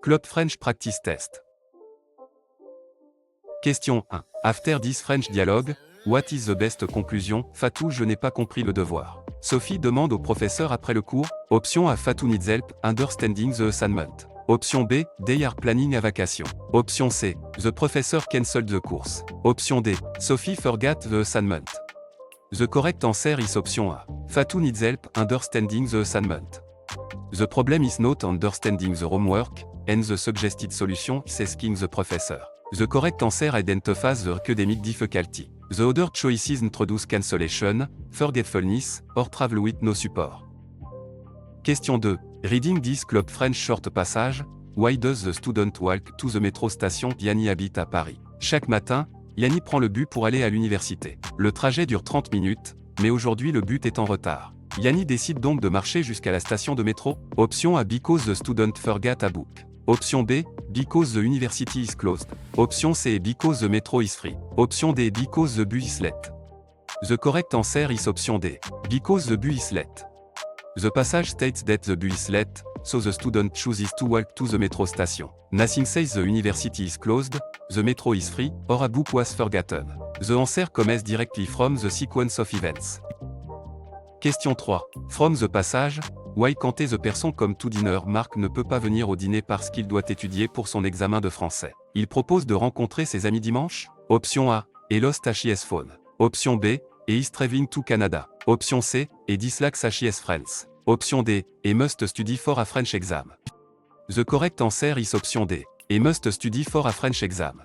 Club French Practice Test. Question 1. After this French dialogue, what is the best conclusion? Fatou, je n'ai pas compris le devoir. Sophie demande au professeur après le cours. Option A, Fatou needs help, understanding the assignment. Option B, they are planning a vacation. Option C, the professor cancelled the course. Option D, Sophie forgot the assignment. The correct answer is option A. Fatou needs help, understanding the assignment. The problem is not understanding the homework, and the suggested solution is asking the professor. The correct answer identifies the academic difficulty. The other choices introduce cancellation, forgetfulness, or travel with no support. Question 2. Reading this Club French short passage, why does the student walk to the metro station? Yanni habite à Paris. Chaque matin, Yanni prend le bus pour aller à l'université. Le trajet dure 30 minutes, mais aujourd'hui le bus est en retard. Yanni décide donc de marcher jusqu'à la station de métro. Option A, because the student forgot a book. Option B, because the university is closed. Option C, because the metro is free. Option D, because the bus is late. The correct answer is option D, because the bus is late. The passage states that the bus is late, so the student chooses to walk to the metro station. Nothing says the university is closed, the metro is free, or a book was forgotten. The answer comes directly from the sequence of events. Question 3. From the passage, why can't the person come to dinner? Marc ne peut pas venir au dîner parce qu'il doit étudier pour son examen de français. Il propose de rencontrer ses amis dimanche. Option A, he lost his phone. Option B, he is traveling to Canada. Option C, he dislikes his friends. Option D, he must study for a French exam. The correct answer is option D, he must study for a French exam.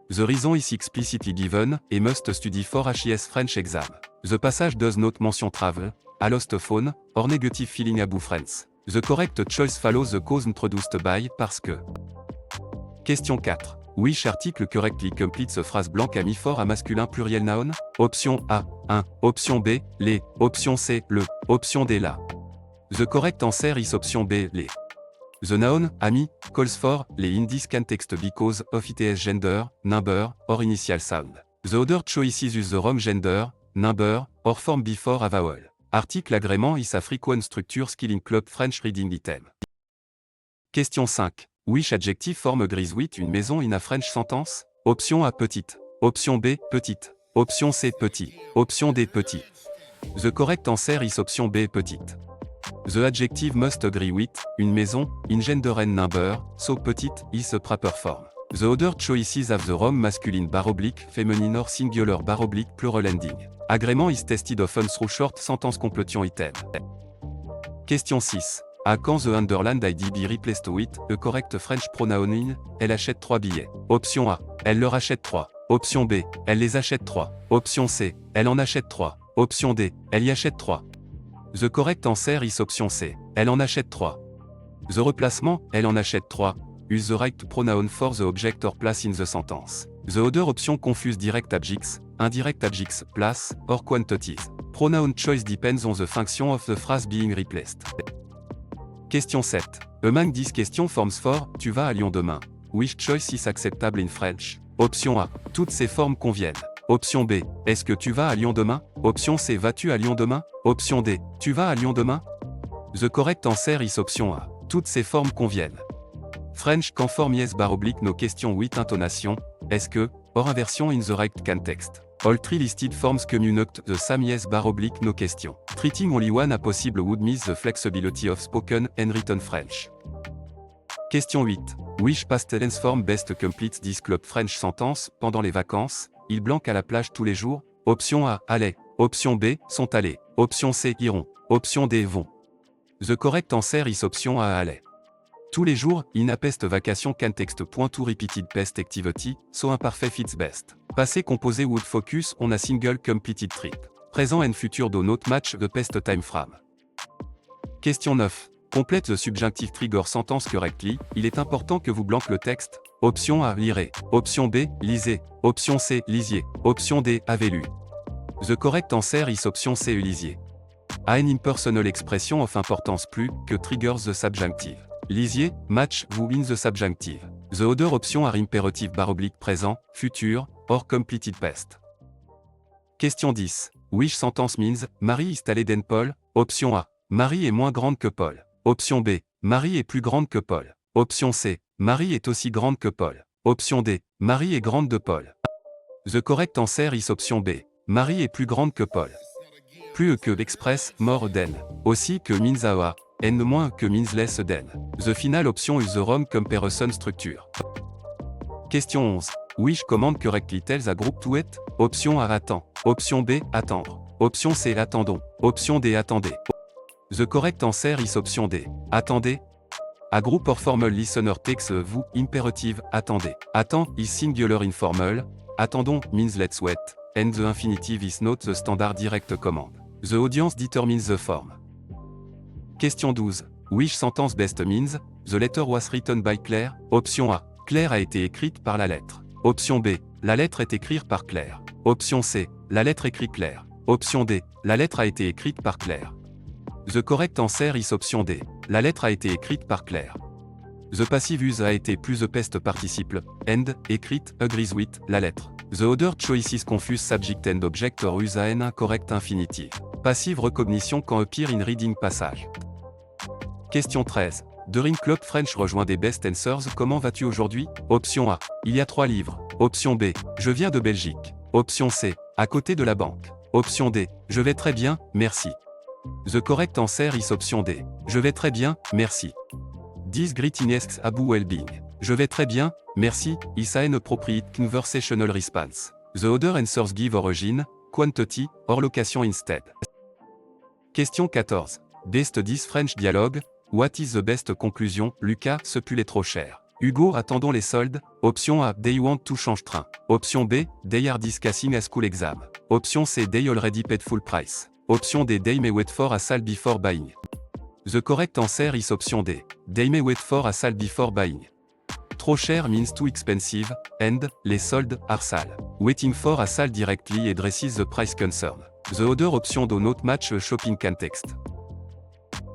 The reason is explicitly given, he must study for his French exam. The passage does not mention travel, a lost phone, or negative feeling about friends. The correct choice follows the cause introduced by, parce que. Question 4. Which article correctly completes a phrase blanque à mi-fort à masculin pluriel noun? Option A, 1. Option B, les. Option C, le. Option D, la. The correct answer is option B, les. The noun, ami, calls for, les in this context because of its gender, number, or initial sound. The other choices use the wrong gender, number, or form before a vowel. Article agrément is a frequent structure skill in Club French reading item. Question 5. Which adjective form agrees with une maison in a French sentence? Option A, petite. Option B, petite. Option C, petit. Option D, petit. The correct answer is option B, petite. The adjective must agree with, une maison, in gender and number, so petite, is a proper form. The other choices have the wrong masculine / feminine or singular / plural ending. Agrément is tested often through short sentence completion item. Question 6. À quand the underlined ID be replaced with, a correct French pronoun in, elle achète 3 billets. Option A, elle leur achète 3. Option B, elle les achète 3. Option C, elle en achète 3. Option D, elle y achète 3. The correct answer is option C, elle en achète 3. The replacement, elle en achète 3, use the right pronoun for the object or place in the sentence. The other option confuse direct objects, indirect objects, place, or quantities. Pronoun choice depends on the function of the phrase being replaced. Question 7. Among these questions forms for, tu vas à Lyon demain. Which choice is acceptable in French? Option A, toutes ces formes conviennent. Option B, est-ce que tu vas à Lyon demain? Option C, vas-tu à Lyon demain? Option D, tu vas à Lyon demain? The correct answer is option A, toutes ces formes conviennent. French conform yes / nos questions 8 intonation, est-ce que, or inversion in the right context. All three listed forms communicate the same yes / nos questions. Treating only one a possible would miss the flexibility of spoken and written French. Question 8. Which past tense form best completes this Club French sentence? Pendant les vacances, ils blanquent à la plage tous les jours. Option A, allaient. Option B, sont allés. Option C, iront. Option D, vont. The correct answer is option A, allaient. Tous les jours, in a past vacation context. To repeated past activity, so imparfait fits best. Passé composé would focus on a single completed trip. Présent and future do not match the past time frame. Question 9. Complète the subjunctive trigger sentence correctly. Il est important que vous blanquez le texte. Option A, lirez. Option B, lisez. Option C, lisiez. Option D, avez lu. The correct answer is option C, lisiez. A an impersonal expression of importance plus que triggers the subjunctive. Lisiez, match, vous in the subjunctive. The other option are imperative / présent, futur, or completed past. Question 10. Which sentence means, Marie is taller than Paul? Option A, Marie est moins grande que Paul. Option B, Marie est plus grande que Paul. Option C, Marie est aussi grande que Paul. Option D. Marie est grande de Paul. The correct answer is option B. Marie est plus grande que Paul. Plus que express, more than. Aussi que means our, and moins que means less than. The final option is the wrong comparison structure. Question 11. Which command correctly tells a group to wait? Option A attend. Option B attendre. Option C attendons. Option D attendez. The correct answer is option D. Attendez. A group or formal listener takes a vous imperative attendez. Attend is singular informal. Attendons means let's wait. And the infinitive is not the standard direct command. The audience determines the form. Question 12. Which sentence best means? The letter was written by Claire. Option A. Claire a été écrite par la lettre. Option B. La lettre est écrite par Claire. Option C. La lettre écrit Claire. Option D. La lettre a été écrite par Claire. The correct answer is option D. La lettre a été écrite par Claire. The passive use a été plus the past participle, and, écrite, agrees with, la lettre. The other choices confuse subject and object or use an incorrect infinitive. Passive recognition quand appear in reading passage. Question 13. During Club French rejoint des best answers. Comment vas-tu aujourd'hui? Option A. Il y a 3 livres. Option B. Je viens de Belgique. Option C. À côté de la banque. Option D. Je vais très bien, merci. The correct answer is option D. Je vais très bien, merci. This greetings about well-being. Je vais très bien, merci, is an appropriate conversational response. The other answers give origin, quantity, or location instead. Question 14. Best 10 French dialogue. What is the best conclusion? Lucas, ce pull est trop cher. Hugo, attendons les soldes. Option A, they want to change train. Option B, they are discussing a school exam. Option C, they already paid full price. Option D, they may wait for a sale before buying. The correct answer is option D. They may wait for a sale before buying. Trop cher means too expensive, and, les soldes, are sale. Waiting for a sale directly addresses the price concern. The other option do not match a shopping context.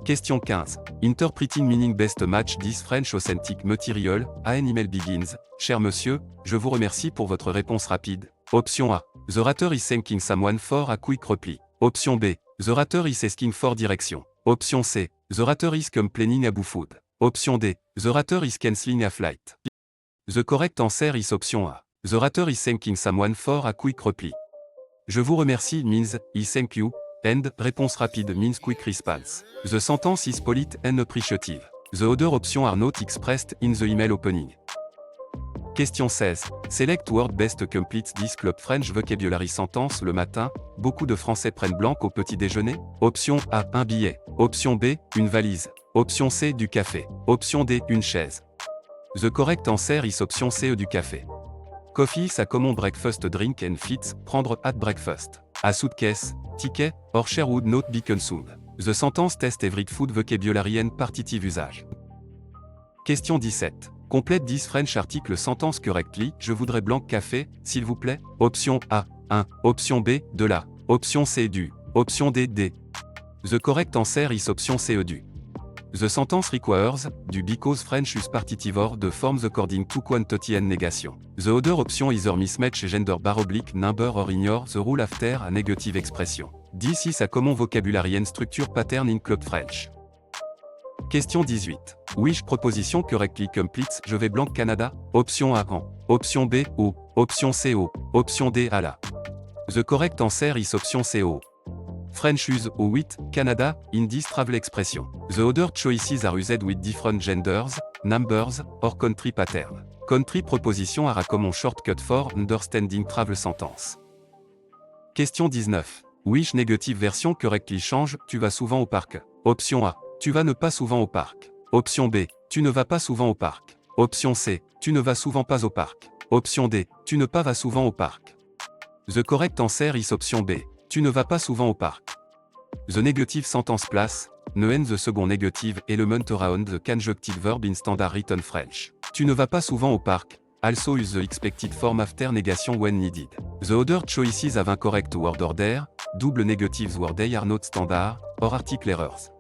Question 15. Interpreting meaning best match this French authentic material. An email begins. Cher monsieur, je vous remercie pour votre réponse rapide. Option A. The orator is thanking someone for a quick reply. Option B. The orator is asking for direction. Option C. The orator is complaining about food. Option D. The orator is cancelling a flight. The correct answer is option A. The orator is thanking someone for a quick reply. Je vous remercie means I thank you, and réponse rapide means quick response. The sentence is polite and appreciative. The other options are not expressed in the email opening. Question 16. Select word best completes this Club French vocabulary sentence. Le matin, beaucoup de Français prennent blanc au petit déjeuner. Option A, un billet. Option B, une valise. Option C, du café. Option D, une chaise. The correct answer is option C, du café. Coffee is a common breakfast drink and fits, prendre at breakfast. A suitcase, ticket, or share would not be consumed. The sentence test every food vocabulary and partitive usage. Question 17. Complète 10 French article sentence correctly. Je voudrais blanc café, s'il vous plaît. Option A, 1. Option B, de la. Option C, du. Option D, D. The correct answer is option C, du. The sentence requires, du because French use partitive or the forms according to quantity and negation. The other option either mismatch gender bar oblique number or ignore the rule after a negative expression. This is a common vocabulary and structure pattern in Club French. Question 18. Which proposition correctly completes Je vais blanc Canada? Option A en. Option B au. Option C au. Option D à la. The correct answer is option C au. French use au 8 Canada in this travel expression. The other choices are used with different genders, numbers, or country pattern. Country proposition are a common shortcut for understanding travel sentence. Question 19. Which negative version correctly change Tu vas souvent au parc? Option A. Tu vas ne pas souvent au parc. Option B. Tu ne vas pas souvent au parc. Option C. Tu ne vas souvent pas au parc. Option D. Tu ne pas vas souvent au parc. The correct answer is option B. Tu ne vas pas souvent au parc. The negative sentence place, ne and the second negative element around the conjunctive verb in standard written French. Tu ne vas pas souvent au parc. Also use the expected form after negation when needed. The other choices have incorrect word order, double negatives word they are not standard, or article errors.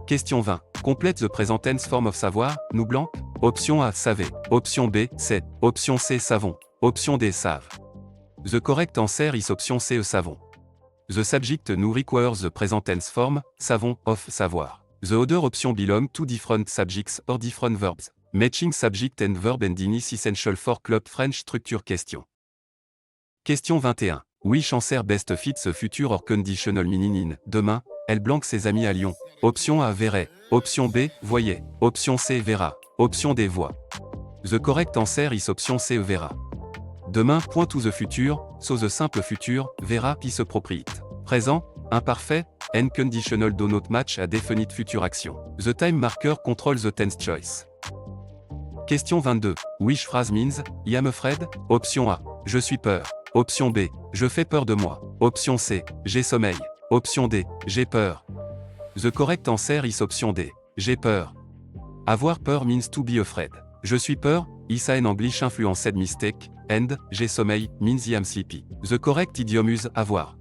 Question 20. Complète the present tense form of savoir, nous blanc. Option A, savez. Option B, c'est. Option C, savons. Option D, savent. The correct answer is option C, savons. The subject nous requires the present tense form, savons, of, savoir. The other option belong to different subjects or different verbs. Matching subject and verb ending is essential for club French structure question. Question 21. Which answer best fits a future or conditional meaning in demain, elle blanque ses amis à Lyon. Option A verrait. Option B voyait. Option C verra. Option D voit. The correct answer is option C verra. Demain point to the future, so the simple future, verra is appropriate. Présent, imparfait, and conditional do not match a definite future action. The time marker controls the tense choice. Question 22. Which phrase means I am afraid? Option A. Je suis peur. Option B. Je fais peur de moi. Option C. J'ai sommeil. Option D. J'ai peur. The correct answer is option D. J'ai peur. Avoir peur means to be afraid. Je suis peur, is in English influenced mistake, and j'ai sommeil means I am sleepy. The correct idiom is avoir.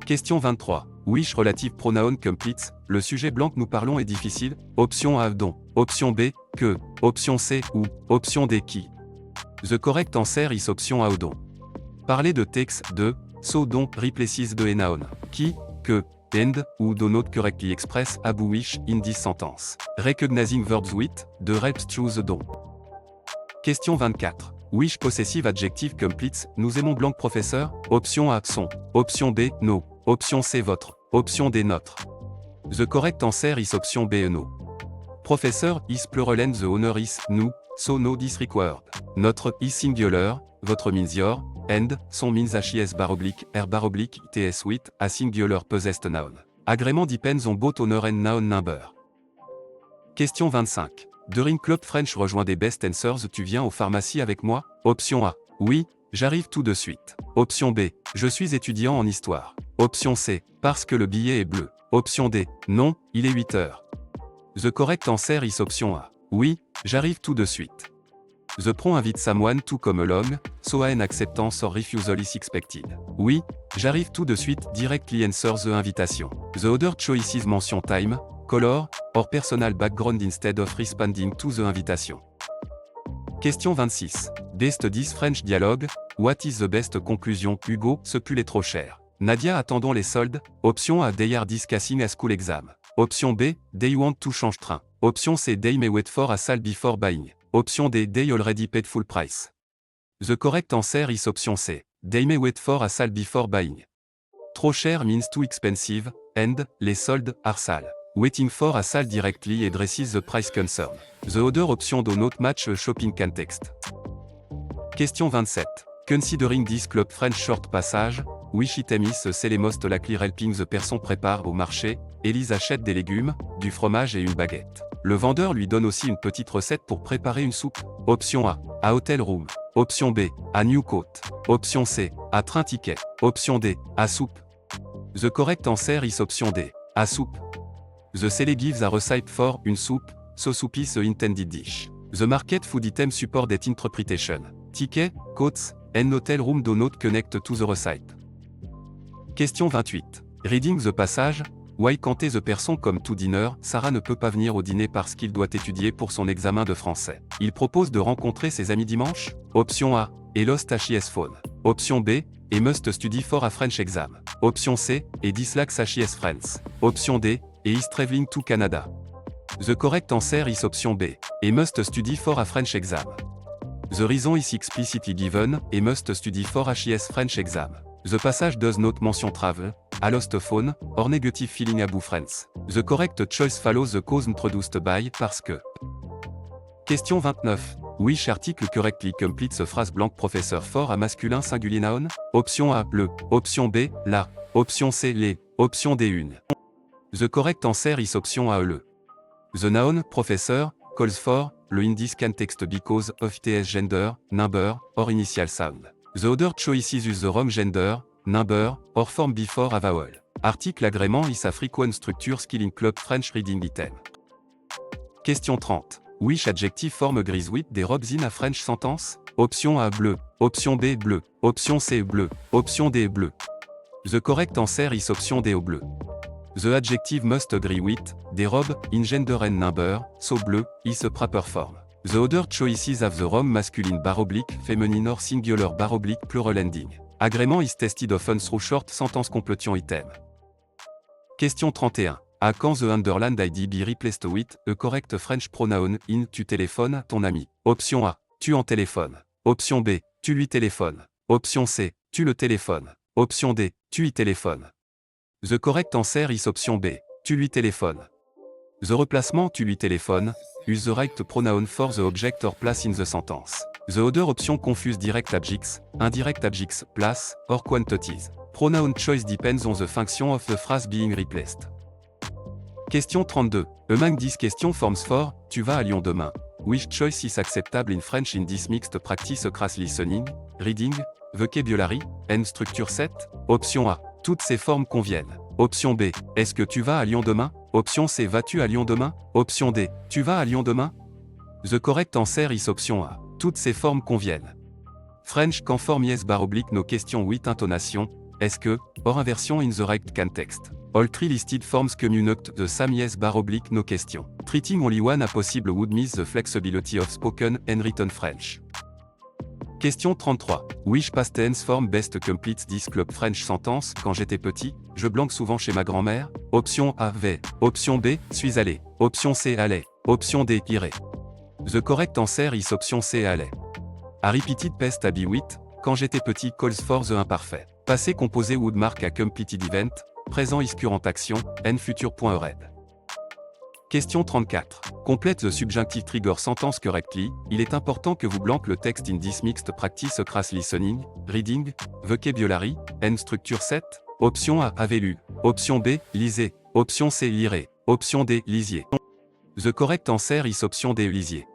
Question 23. Which relative pronoun completes le sujet blanc que nous parlons est difficile? Option A dont. Option B que. Option C ou. Option D qui. The correct answer is option A ou dont. Parler de texte de so dont replaces de noun qui, que, and ou do not correctly express abu wish in this sentence. Recognizing verbs with de helps choose dont. Question 24. Which possessive adjective completes nous aimons blanc professeur? Option A son. Option B no. Option C votre. Option D notre. The correct answer is option B no. Professeur is plural and the owner is nous, so no is required. Notre is singular, votre means your, and son means his baroblique r baroblique ts with a singular possessed noun. Agrément depends on both owner and noun number. Question 25. During Club French rejoint des best answers. Tu viens aux pharmacies avec moi? Option A. Oui, j'arrive tout de suite. Option B. Je suis étudiant en histoire. Option C. Parce que le billet est bleu. Option D. Non, il est 8 heures. The correct answer is option A. Oui, j'arrive tout de suite. The pron invite someone to come along, so an acceptance or refusal is expected. Oui, j'arrive tout de suite directly answer the invitation. The other choices mention time, color, or personal background instead of responding to the invitation. Question 26. Des studies French dialogue, what is the best conclusion? Hugo, ce pull est trop cher. Nadia, attendons les soldes. Option A, they are discussing a school exam. Option B, they want to change train. Option C, they may wait for a sale before buying. Option D, they already paid full price. The correct answer is option C. They may wait for a sale before buying. Trop cher means too expensive, and les soldes are sale. Waiting for a sale directly addresses the price concern. The other option do not match a shopping context. Question 27. Considering this club French short passage, which item is the most likely helping the person prépare au marché? Élise achète des légumes, du fromage et une baguette. Le vendeur lui donne aussi une petite recette pour préparer une soupe. Option A, à hotel room. Option B, à new coat. Option C, à train ticket. Option D, à soupe. The correct answer is option D, à soupe. The seller gives a recipe for une soupe, so soup is the intended dish. The market food item support that interpretation. Ticket, coats, and hotel room do not connect to the recipe. Question 28. Reading the passage. Why can't the person come to dinner? Sarah ne peut pas venir au dîner parce qu'il doit étudier pour son examen de français. Il propose de rencontrer ses amis dimanche? Option A. Et lost his phone. Option B. Et must study for a French exam. Option C. Et dislikes his friends. Option D. Et is traveling to Canada. The correct answer is option B. Et must study for a French exam. The reason is explicitly given. Et must study for his French exam. The passage does not mention travel, a lost phone, or negative feeling about friends. The correct choice follows the cause introduced by parce que. Question 29. Which article correctly completes a phrase blank professeur for a masculin singulier noun? Option A, le. Option B, la. Option C, les. Option D, une. The correct answer is option A, le. The noun, professeur, calls for, le in this context because of its gender, number, or initial sound. The other choices use the wrong gender, number, or form before a vowel. Article agrément is a frequent structure skill in club French reading item. Question 30. Which adjective form agrees with des robes in a French sentence? Option A bleu. Option B bleu. Option C bleu. Option D bleu. The correct answer is option D au bleu. The adjective must agree with des robes in gender and number, so bleu is a proper form. The other choices have the wrong masculine baroblique, feminine or singular baroblique plural ending. Agrément is tested often through short sentence completion item. Question 31. A quand the underlined ID be replaced with a correct French pronoun in tu téléphones à ton ami. Option A. Tu en téléphones. Option B. Tu lui téléphones. Option C. Tu le téléphones. Option D. Tu y téléphones. The correct answer is option B. Tu lui téléphones. The replacement tu lui téléphones. Use the right pronoun for the object or place in the sentence. The other option confuse direct objects, indirect objects, place, or quantities. Pronoun choice depends on the function of the phrase being replaced. Question 32. Among these question forms for, tu vas à Lyon demain. Which choice is acceptable in French in this mixed practice across listening, reading, vocabulary, and structure set? Option A. Toutes ces formes conviennent. Option B. Est-ce que tu vas à Lyon demain? Option C. Vas-tu à Lyon demain? Option D. Tu vas à Lyon demain? The correct answer is option A. Toutes ces formes conviennent. French can form yes / no question with intonation. Est-ce que, or inversion in the right context. All three listed forms communicate the same yes / no question. Treating only one a possible would miss the flexibility of spoken and written French. Question 33. Which past tense form best completes this club French sentence? Quand j'étais petit, je blanque souvent chez ma grand-mère. Option A, vais. Option B, suis allé. Option C, allais. Option D, irai. The correct answer is option C, allais. A repeated past be with, quand j'étais petit calls for the imparfait. Passé composé would mark a completed event, présent is current action, and future.red. Question 34. Complete the subjunctive trigger sentence correctly. Il est important que vous blanquez le texte in this mixed practice across listening, reading, vocabulary, and structure set. Option A, avez lu. Option B, lisez. Option C, lirez. Option D, lisiez. The correct answer is option D, lisiez.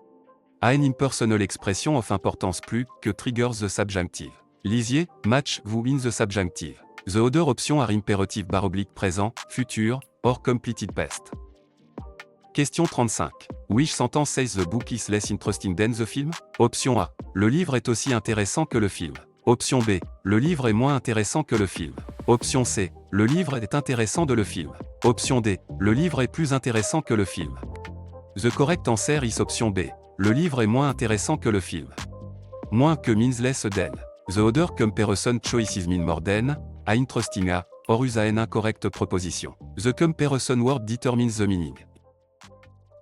A an impersonal expression of importance plus que triggers the subjunctive. Lisiez, match, vous in the subjunctive. The other option are imperative / présent, futur, or completed past. Question 35. Which sentence says the book is less interesting than the film? Option A. Le livre est aussi intéressant que le film. Option B. Le livre est moins intéressant que le film. Option C. Le livre est intéressant de le film. Option D. Le livre est plus intéressant que le film. The correct answer is option B. Le livre est moins intéressant que le film. Moins que means less than. The other comparison choices mean more than, a interesting a, or use an incorrect proposition. The comparison word determines the meaning.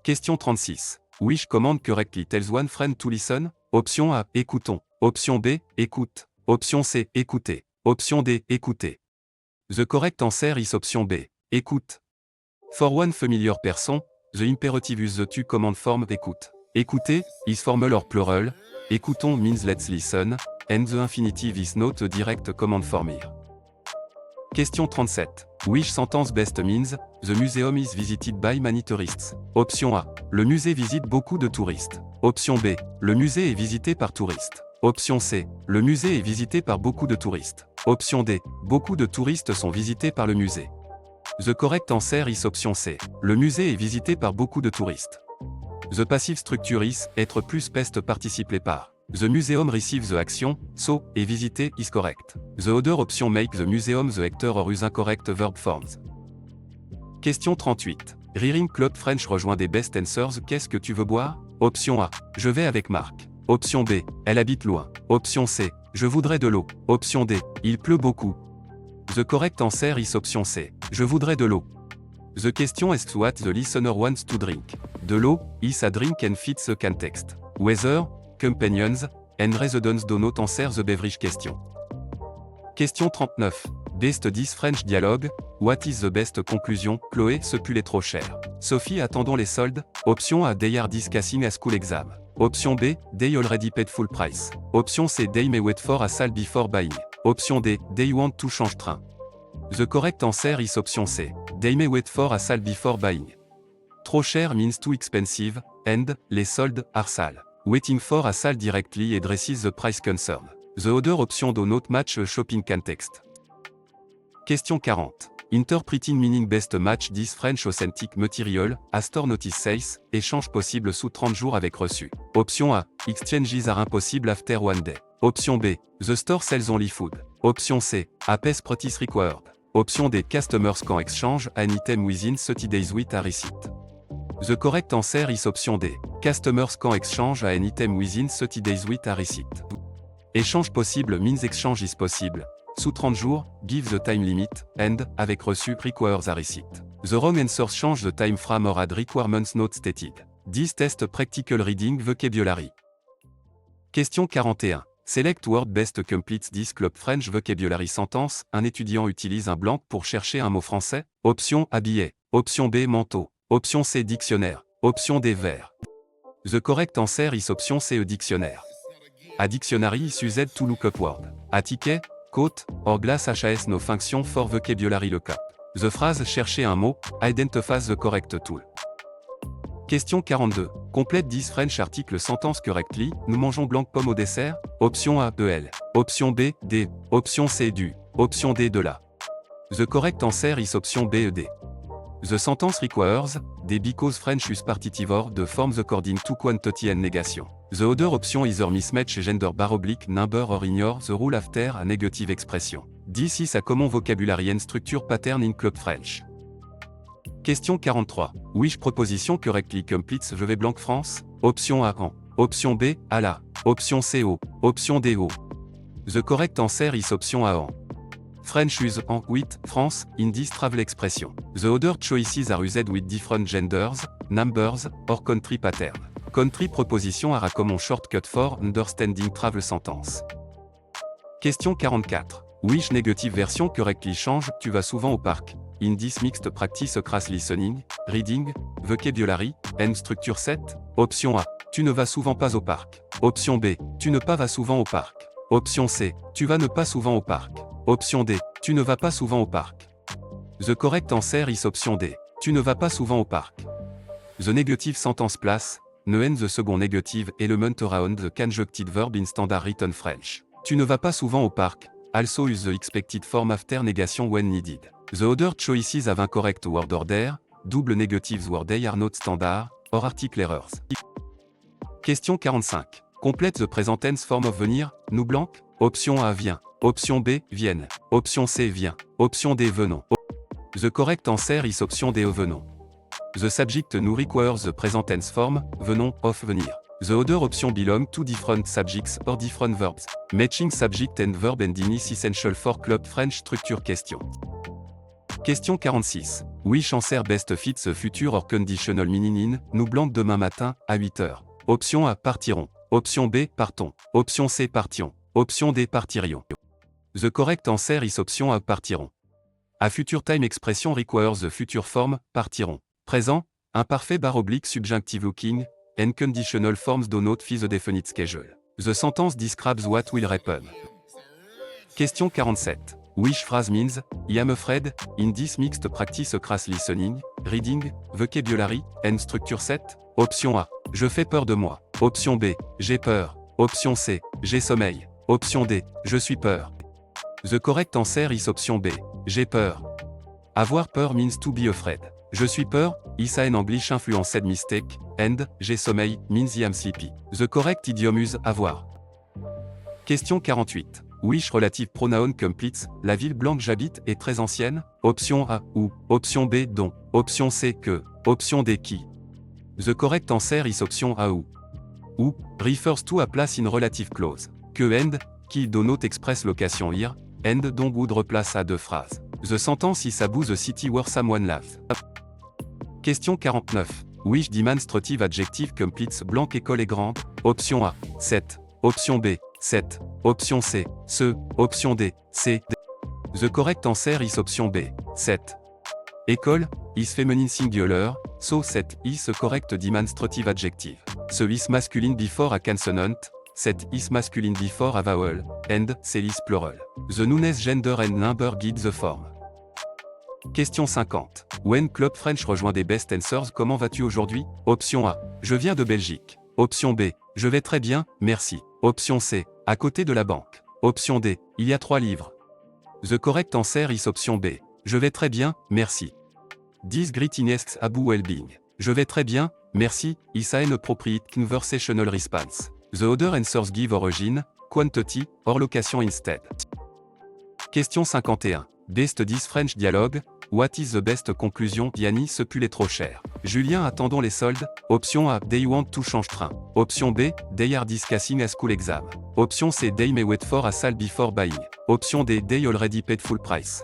Question 36. Which command correctly tells one friend to listen? Option A, écoutons. Option B, écoute. Option C, écoutez. Option D, écoutez. The correct answer is option B, écoute. For one familiar person, the imperative use the to command form écoute. Écoutez is formal or plural. Écoutons means let's listen, and the infinitive is not a direct command form here. Question 37. Which sentence best means, the museum is visited by many tourists? Option A. Le musée visite beaucoup de touristes. Option B. Le musée est visité par touristes. Option C. Le musée est visité par beaucoup de touristes. Option D. Beaucoup de touristes sont visités par le musée. The correct answer is option C. Le musée est visité par beaucoup de touristes. The passive structure is, être plus past participé par. The museum receives the action, so, et visiter is correct. The other option make the museum the actor or use incorrect verb forms. Question 38. Reading Club French rejoint des best answers. Qu'est-ce que tu veux boire? Option A. Je vais avec Marc. Option B. Elle habite loin. Option C. Je voudrais de l'eau. Option D. Il pleut beaucoup. The correct answer is option C. Je voudrais de l'eau. The question asks what the listener wants to drink. De l'eau is a drink and fits the context. Weather, companions, and residents do not answer the beverage question. Question 39. Best 10 French dialogue. What is the best conclusion? Chloé, ce pull est trop cher. Sophie, attendons les soldes. Option A, they are discussing a school exam. Option B, they already paid full price. Option C, they may wait for a sale before buying. Option D, they want to change train. The correct answer is option C. They may wait for a sale before buying. Trop cher means too expensive, and, les soldes, are sale. Waiting for a sale directly addresses the price concern. The other option do not match a shopping context. Question 40. Interpreting meaning best match this French authentic material, a store notice says, échange possible sous 30 jours avec reçu. Option A, exchanges are impossible after one day. Option B, the store sells only food. Option C, a pass practice required. Option D, customers can exchange an item within 30 days with a receipt. The correct answer is option D. Customers can exchange an item within 30 days with a receipt. Échange possible means exchange is possible. Sous 30 jours, give the time limit, and, avec reçu requires a receipt. The wrong answers change the time frame or add requirements not stated. 10 test practical reading vocabulary. Question 41. Select word best completes this club French vocabulary sentence. Un étudiant utilise un blanc pour chercher un mot français. Option A billet. Option B manteau. Option C dictionnaire. Option D verre. The correct answer is option C dictionnaire. A dictionary is used to look up word. A ticket, coat, or glass HAS no function for vocabulary lookup. The phrase chercher un mot identifies the correct tool. Question 42. Complète 10 French article sentence correctly. Nous mangeons blanc pomme au dessert. Option A, EL. Option B, D. Option C, du. Option D, de la. The correct answer is option B, ED. The sentence requires, D because French use partitive or the forms according to quantity and negation. The other option either mismatch gender bar oblique number or ignore the rule after a negative expression. This is a common vocabulary and structure pattern in club French. Question 43. Which proposition correctly completes Je vais blanc France? Option A en. Option B, à la. Option C au. Option D au. The correct answer is option A en. French use en with France in this travel expression. The other choices are used with different genders, numbers, or country pattern. Country proposition are a common shortcut for understanding travel sentence. Question 44. Which negative version correctly change Tu vas souvent au parc? In this mixed practice across listening, reading, vocabulary, and structure set. Option A. Tu ne vas souvent pas au parc. Option B. Tu ne pas vas souvent au parc. Option C. Tu vas ne pas souvent au parc. Option D. Tu ne vas pas souvent au parc. The correct answer is option D. Tu ne vas pas souvent au parc. The negative sentence place, ne end the second negative element around the conjunctive verb in standard written French. Tu ne vas pas souvent au parc. Also use the expected form after negation when needed. The other choices have incorrect word order, double negatives word they are not standard, or article errors. Question 45. Complète the present tense form of venir, nous blanc. Option A vient. Option B, viennent. Option C, vient. Option D, venons. The correct answer is option D, venons. The subject nous requires the present tense form, venons, of venir. The other option belong to different subjects or different verbs. Matching subject and verb ending is essential for club French structure question. Question 46. Which answer best fits the future or conditional meaning in, nous blanc demain matin, à 8h. Option A, partirons. Option B, partons. Option C, partions. Option D, partirions. The correct answer is option A, partirons. A future time expression requires the future form, partirons. Présent, imparfait bar oblique subjunctive looking, and conditional forms do not fit the definite schedule. The sentence describes what will happen. Question 47. Which phrase means, I am afraid, in this mixed practice across listening, reading, vocabulary, and structure set? Option A. Je fais peur de moi. Option B. J'ai peur. Option C. J'ai sommeil. Option D. Je suis peur. The correct answer is option B. J'ai peur. Avoir peur means to be afraid. Je suis peur, is an English influenced mistake, and, j'ai sommeil, means I am sleepy. The correct idiom is avoir. Question 48. Which relative pronoun completes, la ville blanche j'habite est très ancienne? Option A, où. Option B, dont. Option C, que. Option D, qui. The correct answer is option A, où. Où, refers to a place in relative clause. Que and, qui do not express location here, and dont would replace à deux phrases. The sentence is about the city where someone lives. Question 49. Which demonstrative adjective completes blanc école est grande? Option A, 7. Option B, 7. Option C, ce. Option D, C. The correct answer is option B, 7. École, is feminine singular, so 7 is a correct demonstrative adjective. Ce is masculine before a consonant, 7 is masculine before a vowel, and C is plural. The nouns gender and number guide the form. Question 50. When Club French rejoint des best answers, comment vas-tu aujourd'hui? Option A. Je viens de Belgique. Option B. Je vais très bien, merci. Option C. À côté de la banque. Option D. Il y a 3 livres. The correct answer is option B. Je vais très bien, merci. This greetings about well-being. Je vais très bien, merci, is an appropriate conversational response. The other answers give origin, quantity, or location instead. Question 51. Best 10 French dialogue. What is the best conclusion? Yanni, ce pull est trop cher. Julien, attendons les soldes. Option A, they want to change train. Option B, they are discussing a school exam. Option C, they may wait for a sale before buying. Option D, they already paid full price.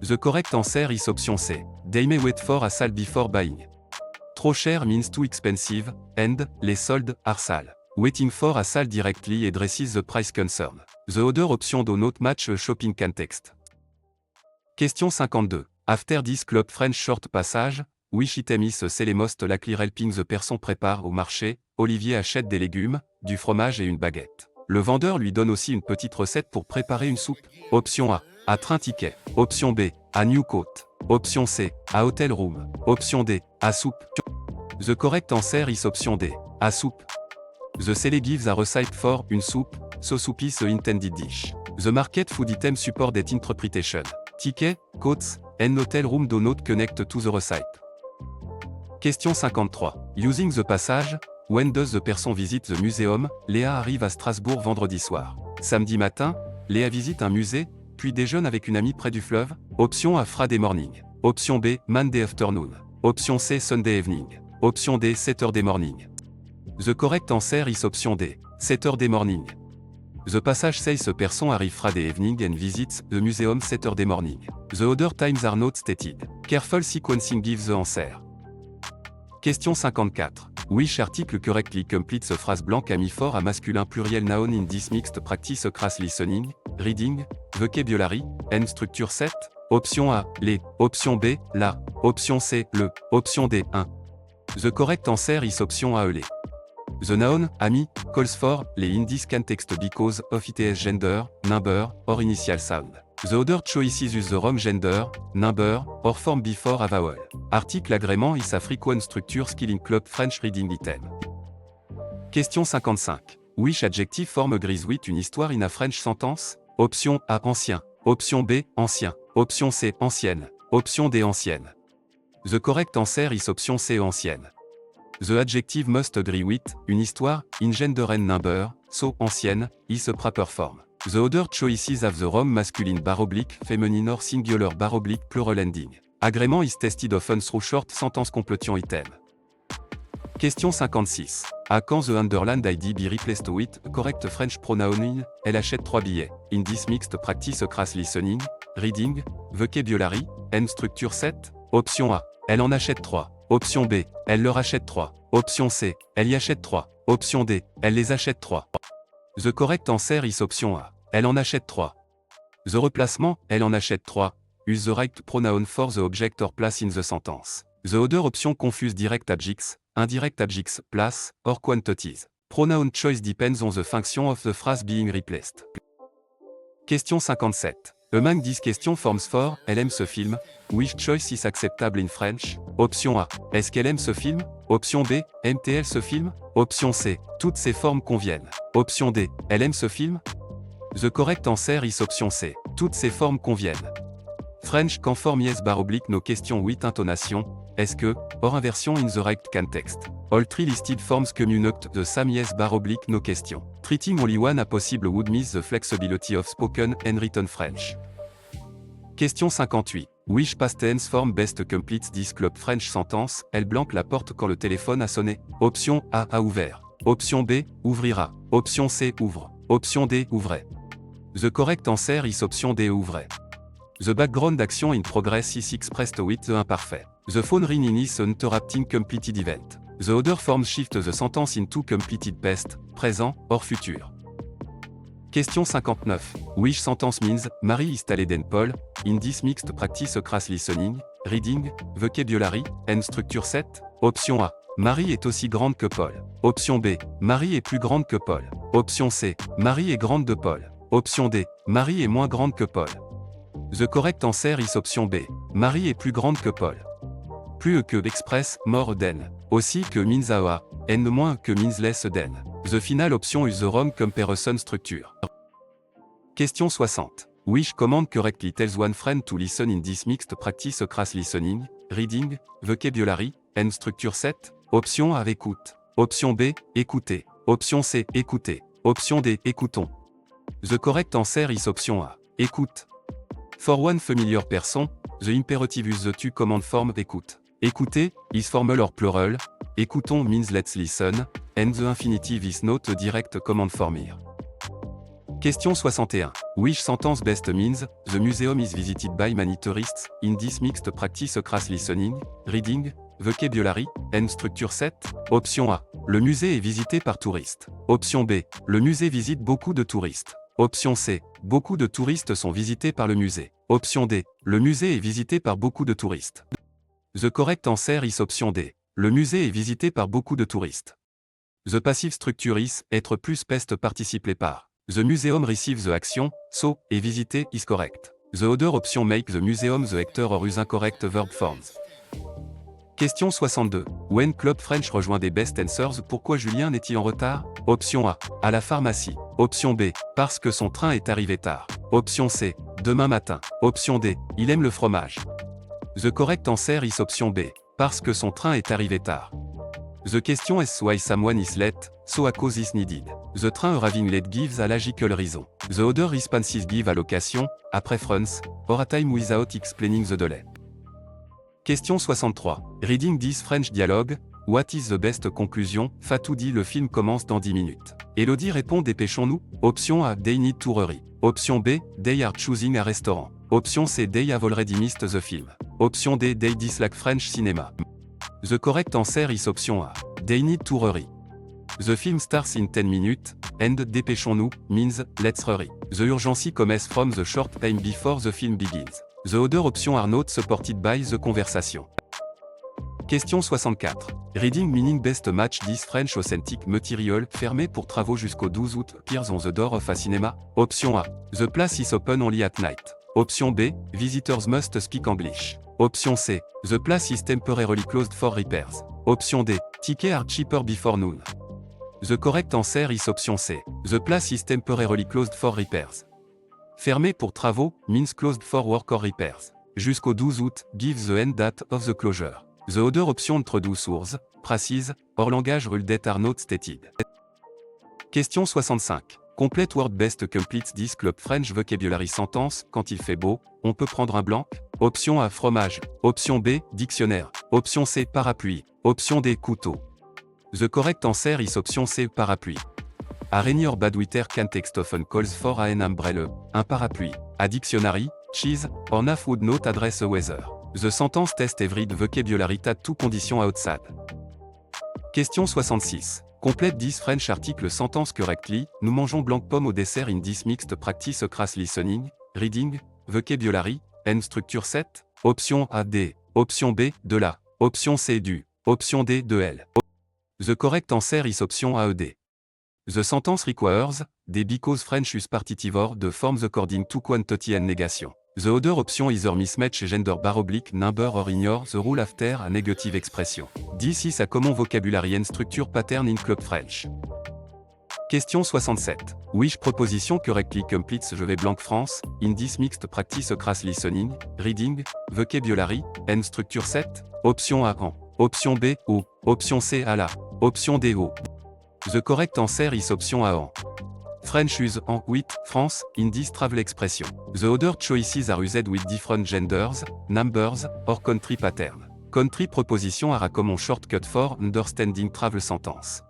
The correct answer is option C. They may wait for a sale before buying. Trop cher means too expensive, and, les soldes, are sale. Waiting for a sale directly addresses the price concern. The other option do not match a shopping context. Question 52. After this club French short passage, which item is the most likely helping the person prépare au marché, Olivier achète des légumes, du fromage et une baguette. Le vendeur lui donne aussi une petite recette pour préparer une soupe. Option A. À train ticket. Option B. À new coat. Option C. À hotel room. Option D. À soupe. The correct answer is option D. À soupe. The seller gives a recipe for une soupe, so soup is a intended dish. The market food item support that interpretation. Ticket, coats, and hotel room do not connect to the recipe. Question 53. Using the passage, when does the person visit the museum? Léa arrive à Strasbourg vendredi soir. Samedi matin, Léa visite un musée, puis déjeune avec une amie près du fleuve. Option A. Friday morning. Option B. Monday afternoon. Option C. Sunday evening. Option D. Saturday morning. The correct answer is option D. Saturday morning. The passage says a person arrive Friday evening and visits the museum Saturday morning. The other times are not stated. Careful sequencing gives the answer. Question 54. Which article correctly completes a phrase blank amiphore à masculin pluriel noun in this mixed practice across listening, reading, vocabulary, and structure set? Option A, les. Option B, la. Option C, le. Option D, un. The correct answer is option A, les. The noun, ami, calls for, les in this context because of its gender, number, or initial sound. The other choices use the wrong gender, number, or form before a vowel. Article agrément is a frequent structure skill in club French reading item. Question 55. Which adjective form agrees with une histoire in a French sentence? Option A, ancien. Option B, ancien. Option C, ancienne. Option D, ancienne. The correct answer is option C, ancienne. The adjective must agree with, une histoire, in gender and number, so, ancienne, is a proper form. The other choices have the wrong masculine / feminine or singular / plural ending. Agrément is tested often through short sentence completion item. Question 56. À quand the underlined ID be replaced with correct French pronoun in? Elle achète 3 billets. In this mixed practice across listening, reading, vocabulary, and structure set? Option A. Elle en achète 3. Option B. Elle leur achète 3. Option C. Elle y achète 3. Option D. Elle les achète 3. The correct answer is option A. Elle en achète 3. The replacement, elle en achète 3, use the right pronoun for the object or place in the sentence. The other option confuse direct objects, indirect objects, place, or quantities. Pronoun choice depends on the function of the phrase being replaced. Question 57. Among these questions forms for, elle aime ce film, which choice is acceptable in French? Option A. Est-ce qu'elle aime ce film? Option B. Aime-t-elle ce film? Option C. Toutes ces formes conviennent. Option D. Elle aime ce film? The correct answer is option C. Toutes ces formes conviennent. French conform yes / no question with intonation. Est-ce que, or inversion in the right context. All three listed forms communicate the same yes / no question. Treating only one a possible would miss the flexibility of spoken and written French. Question 58. Which past tense form best completes this club French sentence? Elle blanque la porte quand le téléphone a sonné. Option A, a ouvert. Option B, ouvrira. Option C, ouvre. Option D, ouvrait. The correct answer is option D, ouvrait. The background action in progress is expressed with the imperfect. The phone ring is an interrupting completed event. The other forms shift the sentence into completed past, présent, or futur. Question 59. Which sentence means, Marie is taller than Paul, in this mixed practice across listening, reading, vocabulary, and structure set? Option A. Marie est aussi grande que Paul. Option B. Marie est plus grande que Paul. Option C. Marie est grande de Paul. Option D. Marie est moins grande que Paul. The correct answer is option B. Marie est plus grande que Paul. Plus que express, more than. Aussi que means a, and moins que means less than. The final option is the wrong comparison structure. Question 60. Which command correctly tells one friend to listen in this mixed practice across listening, reading, vocabulary, and structure set? Option A, écoute. Option B, écoutez. Option C, écoutez. Option D, écoutons. The correct answer is option A, écoute. For one familiar person, the imperative use the two command form écoute. Écoutez is formal or plural, écoutons means let's listen, and the infinitive is not a direct command form here. Question 61. Which sentence best means, the museum is visited by many tourists, in this mixed practice across listening, reading, vocabulary, and structure set? Option A. Le musée est visité par touristes. Option B. Le musée visite beaucoup de touristes. Option C. Beaucoup de touristes sont visités par le musée. Option D. Le musée est visité par beaucoup de touristes. The correct answer is option D. Le musée est visité par beaucoup de touristes. The passive structure is, être plus pest participe par. The museum receives the action, so, est visité is correct. The other option make the museum the actor or use incorrect verb forms. Question 62. When Club French rejoint des best answers, pourquoi Julien est-il en retard? Option A. À la pharmacie. Option B. Parce que son train est arrivé tard. Option C. Demain matin. Option D. Il aime le fromage. The correct answer is option B. Parce que son train est arrivé tard. The question is why someone is late, so a cause is needed. The train arriving late gives a logical reason. The other responses give a location, a preference, or a time without explaining the delay. Question 63. Reading this French dialogue, what is the best conclusion? Fatou dit le film commence dans 10 minutes. Elodie répond dépêchons-nous. Option A. They need to hurry. Option B. They are choosing a restaurant. Option C. They have already missed the film. Option D. They dislike French cinema. The correct answer is option A. They need to hurry. The film starts in 10 minutes, and dépêchons-nous means let's hurry. The urgency comes from the short time before the film begins. The other options are not supported by the conversation. Question 64. Reading meaning best match this French authentic material fermé pour travaux jusqu'au 12 août appears on the door of a cinema. Option A. The place is open only at night. Option B. Visitors must speak English. Option C. The place is temporarily closed for repairs. Option D. Tickets are cheaper before noon. The correct answer is option C. The place is temporarily closed for repairs. Fermé pour travaux means closed for work or repairs. Jusqu'au 12 août gives the end date of the closure. The other option introduce source, précise, or langage rule that are not stated. Question 65. Complete word best completes this Club French vocabulary sentence. Quand il fait beau, on peut prendre un blanc. Option A. Fromage. Option B. Dictionnaire. Option C. Parapluie. Option D. Couteau. The correct answer is option C. Parapluie. A rainy or bad weather can text often calls for an umbrella, un parapluie. A dictionary, cheese, or naf would not address a weather. The sentence test every vocabulary at two conditions outside. Question 66. Complete this French article sentence correctly. Nous mangeons blanc pomme au dessert in this mixed practice across listening, reading, vocabulary, and structure set. Option A D. Option B de la. Option C du. Option D de L. The correct answer is option A E D. The sentence requires, D because French use partitive or the forms according to quantity and negation. The other option either mismatch gender bar oblique number or ignore the rule after a negative expression. This is a common vocabulary and structure pattern in Club French. Question 67. Which proposition correctly completes Je vais blanc France, in this mixed practice across listening, reading, vocabulary, and structure set? Option A en. Option B O. Option C à la. Option D O. The correct answer is option A en. French use en with France in this travel expression. The other choices are used with different genders, numbers, or country pattern. Country proposition are a common shortcut for understanding travel sentence.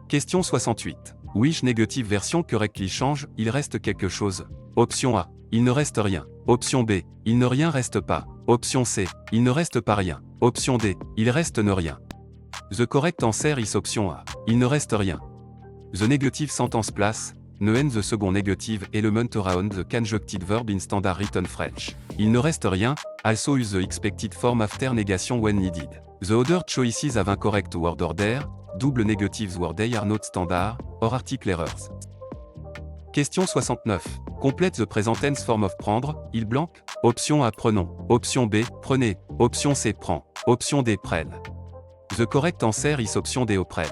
Question 68. Which negative version correctly change, il reste quelque chose? Option A. Il ne reste rien. Option B. Il ne rien reste pas. Option C. Il ne reste pas rien. Option D. Il reste ne rien. The correct answer is option A. Il ne reste rien. The negative sentence place, ne and the second negative element around the conjuncted verb in standard written French. Il ne reste rien, also use the expected form after negation when needed. The other choices have incorrect word order, double negatives word they are not standard, or article errors. Question 69. Complete the present tense form of prendre, il blanc. Option A prenons. Option B, prenez. Option C prend. Option D prenne. The correct answer is option D prenne.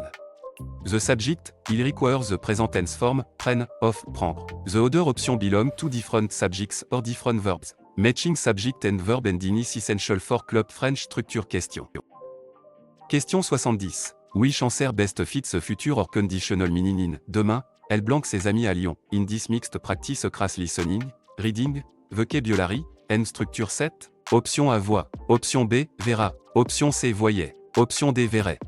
The subject, il requires the present tense form, prenne, of, prendre. The other option belong to different subjects or different verbs. Matching subject and verb ending is essential for Club French structure question. Question 70. Which answer best fits a future or conditional meaning in demain, elle blanque ses amis à Lyon. In this mixed practice across listening, reading, vocabulary, and structure set. Option A voit. Option B, verra. Option C voyait. Option D verrait.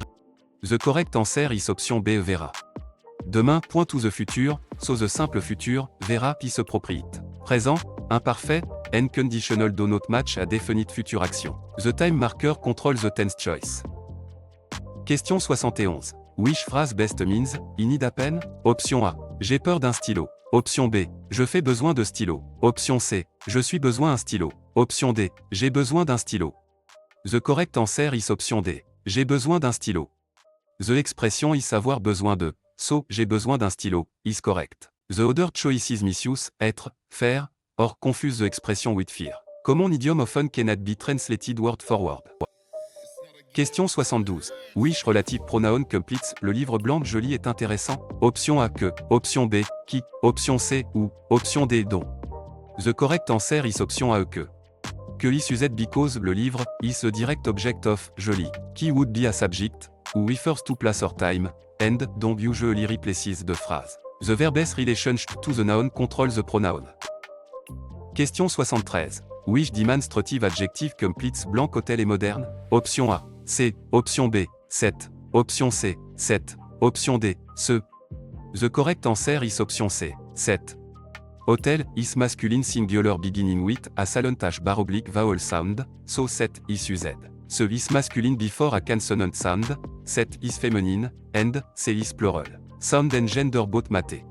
The correct answer is option B verra. Demain, point to the future, so the simple future, verra is appropriate. Présent, imparfait, unconditional do not match a definite future action. The time marker control the tense choice. Question 71. Which phrase best means, I need a pen? Option A. J'ai peur d'un stylo. Option B. Je fais besoin de stylo. Option C. Je suis besoin d'un stylo. Option D. J'ai besoin d'un stylo. The correct answer is option D. J'ai besoin d'un stylo. The expression is avoir besoin de. So, j'ai besoin d'un stylo, is correct. The other choices misuse, être, faire, or confuse the expression with fear. Common idiom often cannot be translated word for word. Question 72. Which relative pronoun completes le livre blanc joli est intéressant? Option A que, option B, qui, option C ou, option D dont. The correct answer is option A que. Que is used because le livre is the direct object of joli, qui would be a subject, ou refers to place or time, and dont usually replaces the phrase. The verb's relationship to the noun controls the pronoun. Question 73. Which demonstrative adjective completes blanc hôtel et moderne? Option A, C, option B, 7, option C, 7, option D, ce. The correct answer is option C, 7. Hotel is masculine singular beginning with a silent h bar oblique vowel sound, so 7 is used. Ce is masculine before a consonant sound, 7 is feminine, and C is plural. Sound and gender both maté.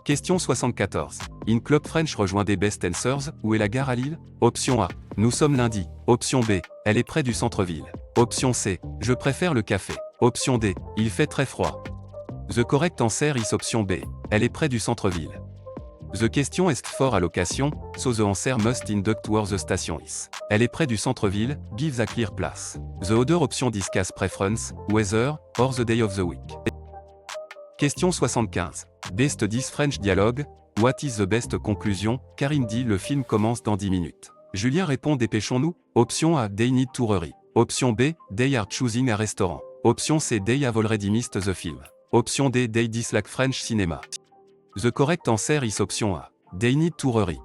Question 74. In Club French rejoint des best answers, où est la gare à Lille? Option A. Nous sommes lundi. Option B. Elle est près du centre-ville. Option C. Je préfère le café. Option D. Il fait très froid. The correct answer is option B. Elle est près du centre-ville. The question est for allocation, so the answer must induct where the station is. Elle est près du centre-ville, gives a clear place. The other option discuss preference, weather, or the day of the week. Question 75. Best 10 French dialogue, what is the best conclusion? Karine dit le film commence dans 10 minutes. Julien répond dépêchons-nous. Option A, they need to hurry. Option B, they are choosing a restaurant. Option C, they have already missed the film. Option D, they dislike French cinema. The correct answer is option A. They need to hurry.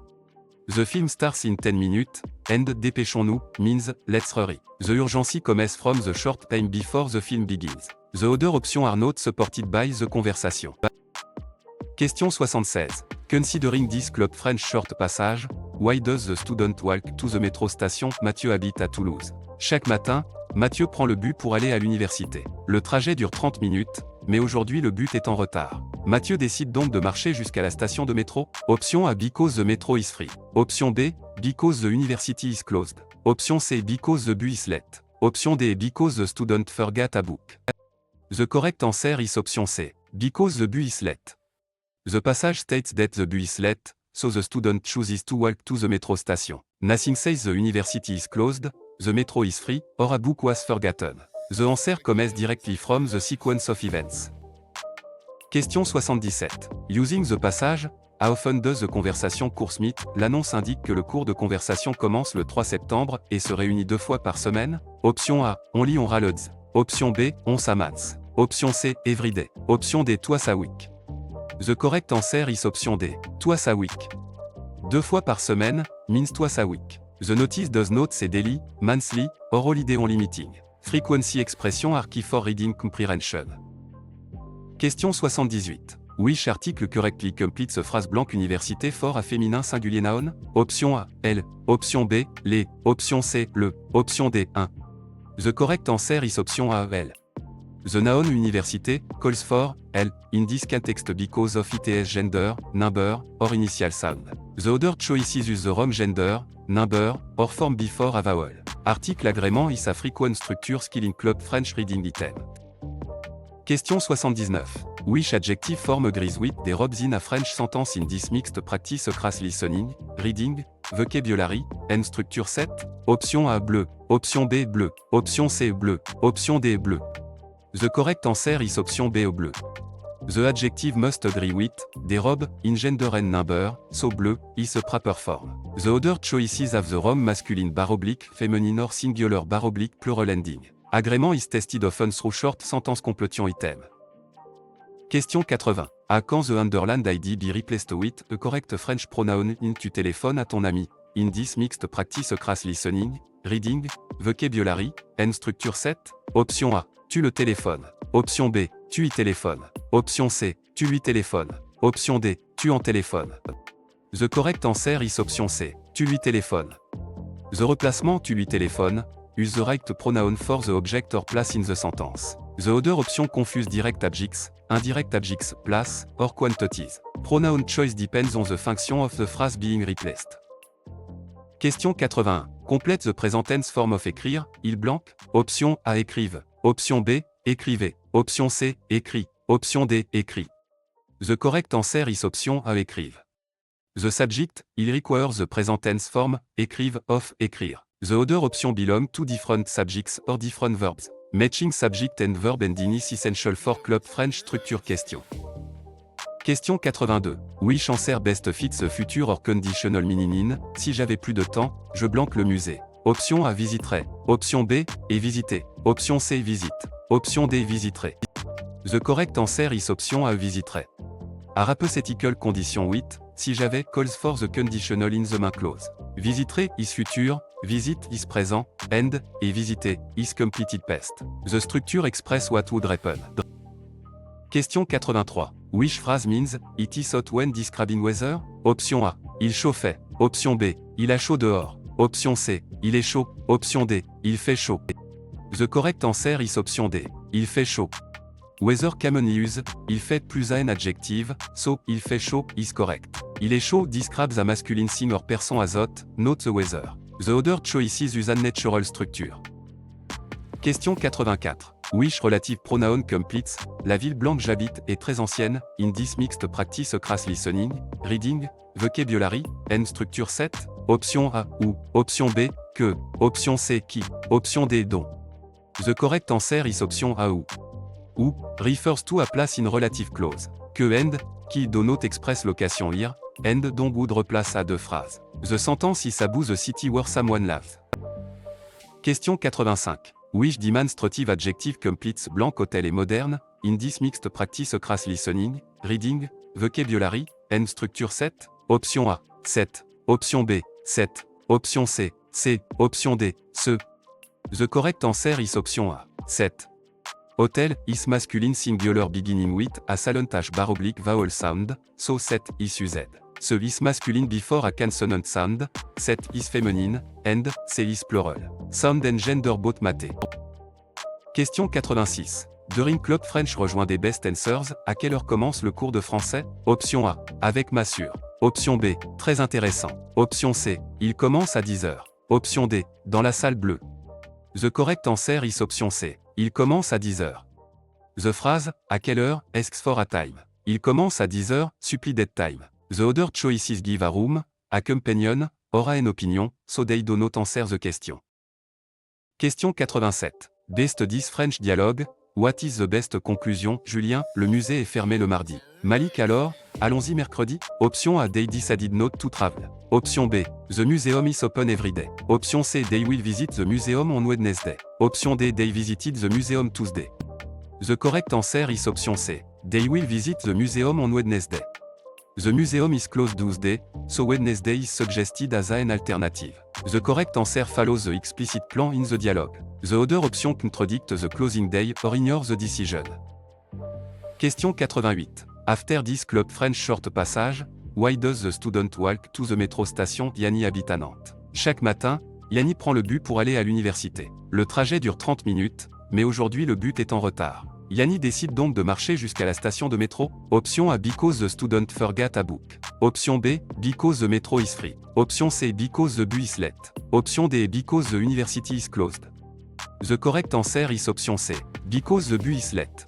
The film starts in 10 minutes, and dépêchons-nous means let's hurry. The urgency comes from the short time before the film begins. The other options are not supported by the conversation. Question 76. Considering this Club French short passage, why does the student walk to the metro station? Mathieu habite à Toulouse. Chaque matin, Mathieu prend le bus pour aller à l'université. Le trajet dure 30 minutes, mais aujourd'hui le bus est en retard. Mathieu décide donc de marcher jusqu'à la station de métro. Option A, because the metro is free. Option B, because the university is closed. Option C, because the bus is late. Option D, because the student forgot a book. The correct answer is option C, because the bus is late. The passage states that the bus is late, so the student chooses to walk to the metro station. Nothing says the university is closed, the metro is free, or a book was forgotten. The answer comes directly from the sequence of events. Question 77. Using the passage, how often does the conversation course meet? L'annonce indique que le cours de conversation commence le 3 septembre et se réunit 2 fois par semaine. Option A, on lit on ralodes. Option B, on s'amance. Option C, everyday. Option D, twice a week. The correct answer is option D, twice a week. 2 fois par semaine, means twice a week. The notice does not say daily, monthly, or holiday only meeting. Frequency expression are key for reading comprehension. Question 78. Which article correctly completes a phrase blanche université for a féminin singulier noun? Option A, elle. Option B, les. Option C, le. Option D, un. The correct answer is option A, elle. The noun université calls for, elle, in this context because of its gender, number, or initial sound. The other choices use the wrong gender, number, or form before a vowel. Article agrément is a frequent structure skill in Club French reading item. Question 79. Which adjective form agrees with des robes in a French sentence in this mixed practice across listening, reading, vocabulary, and structure set? Option A, bleu. Option B, bleu. Option C, bleu. Option D, bleu. The correct answer is option B, bleu. The adjective must agree with des robes in gender and number, so bleu is a proper form. The other choices have the wrong masculine bar oblique, feminine or singular bar oblique plural ending. Agrément is tested often through short sentence completion item. Question 80. À quand the underlined ID be replaced with a correct French pronoun in tu téléphones à ton ami, in this mixed practice across listening, reading, vocabulary, and structure set? Option A. Tu le téléphones. Option B. tu y téléphones. Option C, tu lui téléphones. Option D, tu en téléphones. The correct answer is option C, tu lui téléphones. The replacement tu lui téléphones, use the right pronoun for the object or place in the sentence. The other option confuse direct adjectives, indirect adjectives, place, or quantities. Pronoun choice depends on the function of the phrase being replaced. Question 81. Complete the present tense form of écrire, il blanc. Option A écrive. Option B, écrivez. Option C, écrit. Option D, écrit. The correct answer is option A écrive. The subject, il requires the present tense form, écrive, of, écrire. The other option belong to different subjects or different verbs. Matching subject and verb ending is essential for Club French structure question. Question 82. Which answer best fits the future or conditional meaning in, si j'avais plus de temps, je blanque le musée. Option A visiterai. Option B, et visiter. Option C visite. Option D visiterai. The correct answer is option A visiterai. A hypothetical condition 8, si j'avais calls for the conditional in the main clause. Visiterai is future, visit is présent, and, et visiter, is completed past. The structure express what would happen. Question 83. Which phrase means, it is hot when describing weather? Option A, il chauffait. Option B, il a chaud dehors. Option C, il est chaud. Option D, il fait chaud. The correct answer is option D, il fait chaud. Weather commonly used, il fait plus un adjective, so, il fait chaud, is correct. Il est chaud describes a masculine thing or person as hot, note the weather. The other choices use a natural structure. Question 84. Which relative pronoun completes, la ville blanche j'habite est très ancienne, in this mixed practice across listening, reading, vocabulary, and structure set, option A, ou, option B, que, option C, qui, option D, dont. The correct answer is option A ou, refers to a place in relative clause, que and, qui denote express location here, and dont would replace à deux phrases. The sentence is about the city where someone lives. Question 85. Which demonstrative adjective completes blanc hôtel et moderne, in this mixed practice across listening, reading, vocabulary, and structure set? Option A, set. Option B, set. Option C, C. Option D, ce. The correct answer is option A, set. Hotel is masculine singular beginning with a silent h bar oblique vowel sound, so set is used. Ce is masculine before a consonant sound, set is feminine, and C is plural. Sound and gender both maté. Question 86. During Club French rejoint des best answers, à quelle heure commence le cours de français? Option A, avec Massure. Option B, très intéressant. Option C, il commence à 10h. Option D, dans la salle bleue. The correct answer is option C, il commence à 10h. The phrase, à quelle heure, asks for a time. Il commence à 10h, supplie that time. The other choices give a room, a companion, or an opinion, so they do not answer the question. Question 87. Best 10 French dialogue, what is the best conclusion? Julien, le musée est fermé le mardi. Malik alors, allons-y mercredi? Option A, they decided not to travel. Option B, the museum is open every day. Option C, they will visit the museum on Wednesday. Option D, they visited the museum Tuesday. The correct answer is option C, they will visit the museum on Wednesday. The museum is closed Tuesday, so Wednesday is suggested as an alternative. The correct answer follows the explicit plan in the dialogue. The other option contradict the closing day or ignore the decision. Question 88. After this Club French short passage, why does the student walk to the metro station? Yanni habite à Nantes. Chaque matin, Yanni prend le bus pour aller à l'université. Le trajet dure 30 minutes, mais aujourd'hui le bus est en retard. Yanni décide donc de marcher jusqu'à la station de métro. Option A, because the student forgot a book. Option B, because the metro is free. Option C, because the bus is late. Option D, because the university is closed. The correct answer is option C, because the bus is late.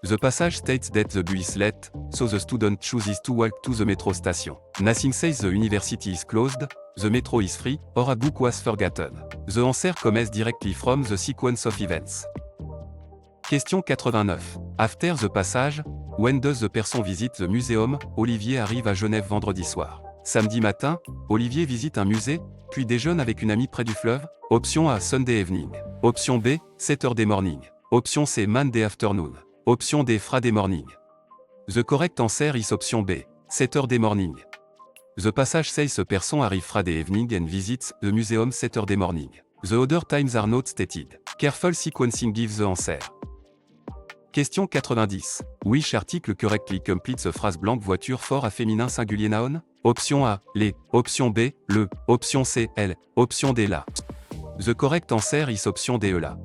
The passage states that the bus is late, so the student chooses to walk to the metro station. Nothing says the university is closed, the metro is free, or a book was forgotten. The answer comes directly from the sequence of events. Question 89. After the passage, when does the person visit the museum? Olivier arrive à Genève vendredi soir. Samedi matin, Olivier visite un musée, puis déjeune avec une amie près du fleuve. Option A, Sunday evening. Option B, Saturday morning. Option C, Monday afternoon. Option D, Friday morning. The correct answer is option B, Saturday morning. The passage says a person arrive Friday evening and visits the museum Saturday morning. The other times are not stated. Careful sequencing gives the answer. Question 90. Which article correctly completes the phrase blank voiture for a féminin singulier noun? Option A, les. Option B, le. Option C, elle. Option D, la. The correct answer is option D, la.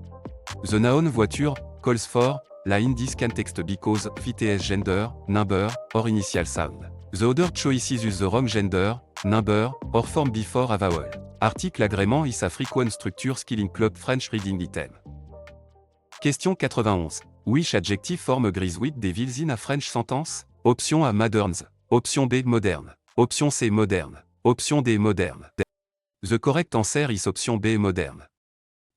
The noun voiture calls for la in this context because fit as gender, number, or initial sound. The other choices use the wrong gender, number, or form before a vowel. Article agrément is a frequent structure skill in club French reading item. Question 91. Which adjective form agrees with des villes in a French sentence? Option A, moderns. Option B, moderne. Option C, moderne. Option D, moderne. The correct answer is option B, moderne.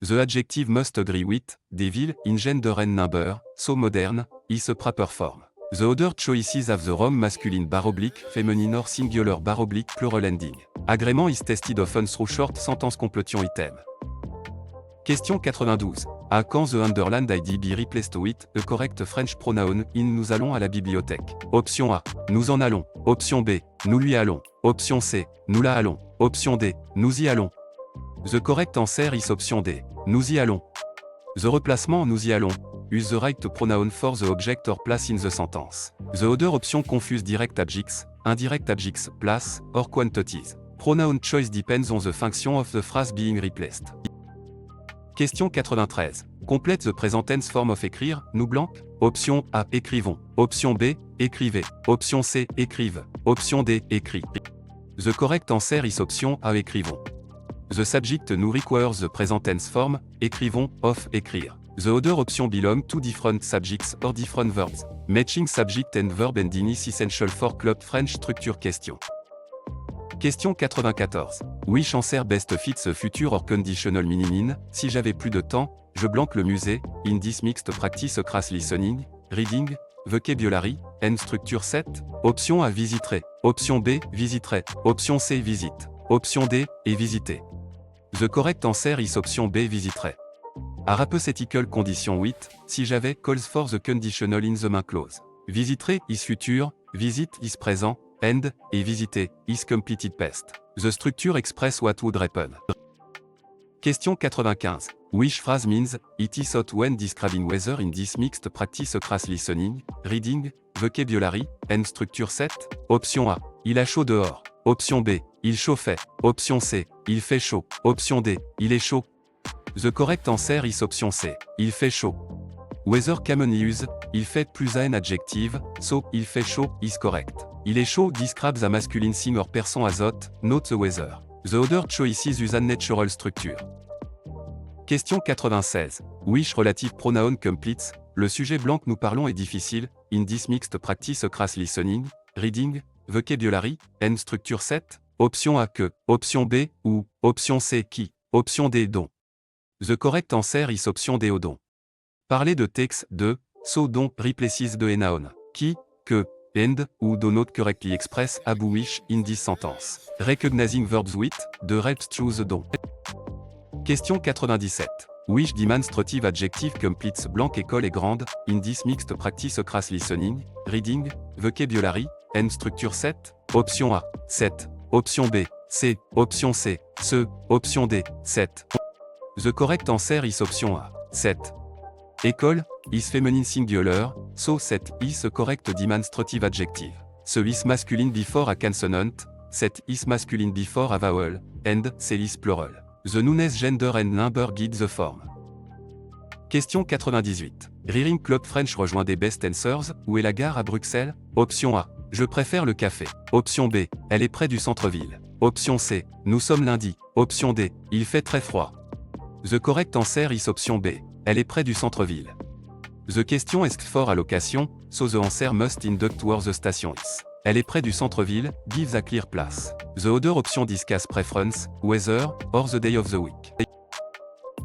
The adjective must agree with des villes in gender and number, so modern, is a proper form. The other choices have the wrong masculine feminine or singular plural ending. Agrément is tested often through short sentence completion item. Question 92. À quand the underlined ID be replaced with a correct French pronoun in nous allons à la bibliothèque? Option A, nous en allons. Option B, nous lui allons. Option C, nous la allons. Option D, nous y allons. The correct answer is option D, nous y allons. The replacement nous y allons use the right pronoun for the object or place in the sentence. The other option confuse direct adjectives, indirect adjectives, place, or quantities. Pronoun choice depends on the function of the phrase being replaced. Question 93. Complete the present tense form of écrire, nous blanc. Option A, écrivons. Option B, écrivez. Option C, écrive. Option D, écrit. The correct answer is option A, écrivons. The subject nous requires the present tense form, écrivons, of, écrire. The other option belong to different subjects or different verbs. Matching subject and verb ending is essential for club French structure question. Question 94. Which answer best fits the future or conditional meaning in si j'avais plus de temps, je blanque le musée, in this mixed practice across listening, reading, vocabulary, and structure set. Option A, visiterai. Option B, visiterai. Option C, visite. Option D, et visiter. The correct answer is option B, visiterai. A hypothetical condition 8, si j'avais calls for the conditional in the main clause. Visiterai is future, visit is présent, and, et visiter, is completed past. The structure express what would happen. Question 95. Which phrase means, it is hot when describing weather in this mixed practice across listening, reading, vocabulary, and structure set? Option A, il a chaud dehors. Option B, il chauffait. Option C, il fait chaud. Option D, il est chaud. The correct answer is option C, il fait chaud. Weather commonly used, il fait plus un adjective, so, il fait chaud, is correct. Il est chaud describes a masculine thing or person as hot, note the weather. The other choices use an natural structure. Question 96. Which relative pronoun completes, le sujet blanc que nous parlons est difficile, in this mixed practice across listening, reading, vocabulary, and structure set? Option A que, option B, ou, option C qui, option D dont. The correct answer is option D au don. Parler de texte, de, so dont, replaces de et noun, qui, que, and, ou do not correctly express abu wish in this sentence. Recognizing verbs with, de helps choose don. Question 97. Which demonstrative adjective completes blank école est grande, in this mixed practice across listening, reading, vocabulary, and structure set? Option A, 7. Option B, C. Option C, ce. Option D, 7. The correct answer is option A, 7. École, is feminine singular, so 7 is a correct demonstrative adjective. Ce is masculine before a consonant, 7 is masculine before a vowel, and C is plural. The nouns gender and number guide the form. Question 98. Reading Club French rejoint des best answers, où est la gare à Bruxelles? Option A, je préfère le café. Option B, elle est près du centre-ville. Option C, nous sommes lundi. Option D, il fait très froid. The correct answer is option B, elle est près du centre-ville. The question asked for allocation, so the answer must induct where the station is. Elle est près du centre-ville, gives a clear place. The other option discuss preference, weather, or the day of the week.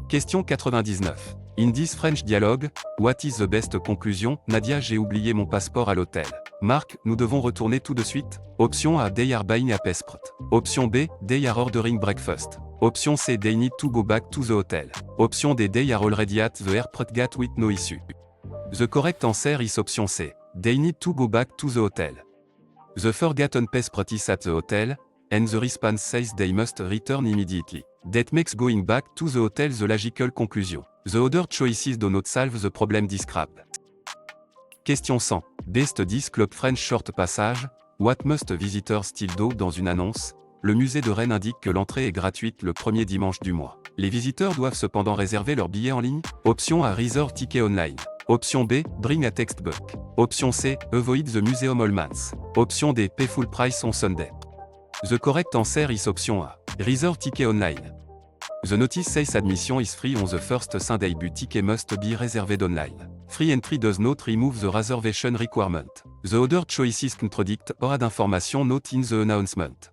Question 99. In this French dialogue, what is the best conclusion? Nadia, j'ai oublié mon passeport à l'hôtel. Marc, nous devons retourner tout de suite. Option A, they are buying a passport. Option B, they are ordering breakfast. Option C, they need to go back to the hotel. Option D, they are already at the airport gate with no issue. The correct answer is option C, they need to go back to the hotel. The forgotten passport is at the hotel, and the response says they must return immediately. That makes going back to the hotel the logical conclusion. The other choices do not solve the problem described. Question 100. Best 10 Club French Short Passage. What must visitors still do dans une annonce? Le musée de Rennes indique que l'entrée est gratuite le premier dimanche du mois. Les visiteurs doivent cependant réserver leur billet en ligne. Option A. Reserve ticket online. Option B. Bring a textbook. Option C. Avoid the museum all month. Option D. Pay full price on Sunday. The correct answer is option A. Reserve ticket online. The notice says admission is free on the first Sunday but ticket must be reserved online. Free entry does not remove the reservation requirement. The other choices contradict or add information not in the announcement.